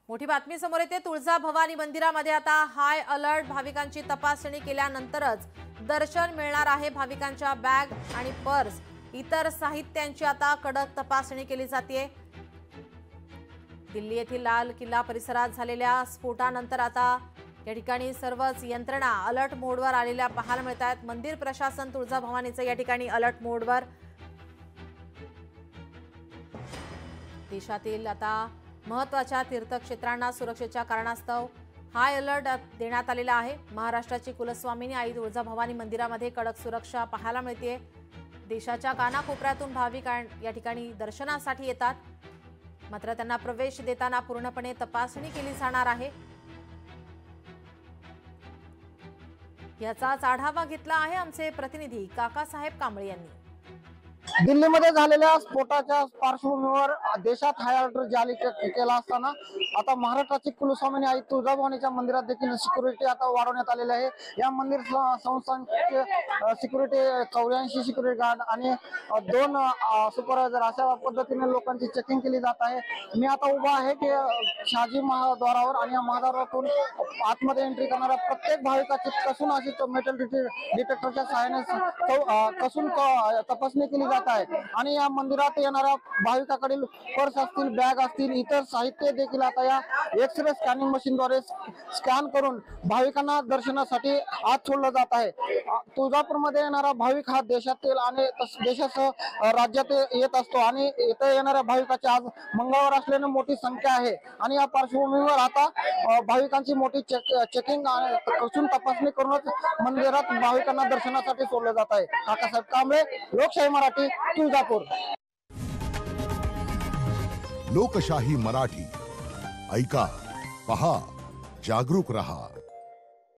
मोठी बातमी समोर येते। तुळजाभवानी मंदिरामध्ये आता हाय अलर्ट। भाविकांची तपासणी केल्यानंतरच दर्शन मिळणार आहे। भाविकांच्या बॅग आणि पर्स इतर साहित्यांची आता कडक तपासणी केली जाते। दिल्ली येथील लाल किल्ला परिसरात झालेल्या स्फोटानंतर आता या ठिकाणी सर्वच यंत्रणा अलर्ट मोडवर आलेल्या पाहायला मिळतात। मंदिर प्रशासन तुळजाभवानीचं या ठिकाणी अलर्ट मोडवर। देशातील आता महत्त्वाच्या तीर्थक्षेत्रांना सुरक्षेच्या कारणास्तव हाय अलर्ट देण्यात आलेला आहे। महाराष्ट्राची कुलस्वामिनी आई तुळजाभवानी मंदिरामध्ये कडक सुरक्षा पाहायला मिळते। देशाच्या कानाकोपऱ्यातून भाविक या ठिकाणी दर्शनासाठी येतात, मात्र त्यांना प्रवेश देताना पूर्णपणे तपासणी केली जाणार आहे। याचाच आढावा घेतला आहे आमचे प्रतिनिधी काकासाहेब कांबळे यांनी। दिल्लीमध्ये झालेल्या स्फोटाच्या पार्श्वभूमीवर देशात हाय अलर्ट जारी केला असताना आता महाराष्ट्राची कुलस्वामिनी आई तुळजाभवानीच्या मंदिरात देखील सिक्युरिटी आता वाढवण्यात आलेली आहे। या मंदिर संस्थांचे सिक्युरिटी 84 सिक्युरिटी गार्ड आणि 2 सुपरवायझर अशा पद्धतीने लोकांची चेकिंग केली जात आहे। मी आता उभा आहे की शहाजी महाद्वारावर आणि या महाद्वारातून आतमध्ये एंट्री करणाऱ्या प्रत्येक भाविकाची कसून अशी मेटल डिटेक्टरच्या सहाय्याने कसून तपासणी केली जात आहे। आणि या मंदिरात येणाऱ्या भाविकांकडील पर्स असतील, बॅग असतील, इतर साहित्य देखील आता या एक्सरे स्कॅनिंग मशीनद्वारे स्कॅन करून भाविकांना दर्शनासाठी आत सोडलं जात आहे। तुळजापूरमध्ये येणारा भाविक हा देशातील आणि देशासह राज्यात येत असतो आणि इथे येणाऱ्या भाविकांची आज मंगळवार असल्याने मोठी संख्या आहे आणि या पार्श्वभूमीवर आता भाविकांची मोठी चेकिंग कसून तपासणी करूनच मंदिरात भाविकांना दर्शनासाठी सोडलं जात आहे। काकासाहेब कांबळे, लोकशाही मराठी, तुळजापूर। लोकशाही मराठी ऐका, पहा, जागरूक रहा।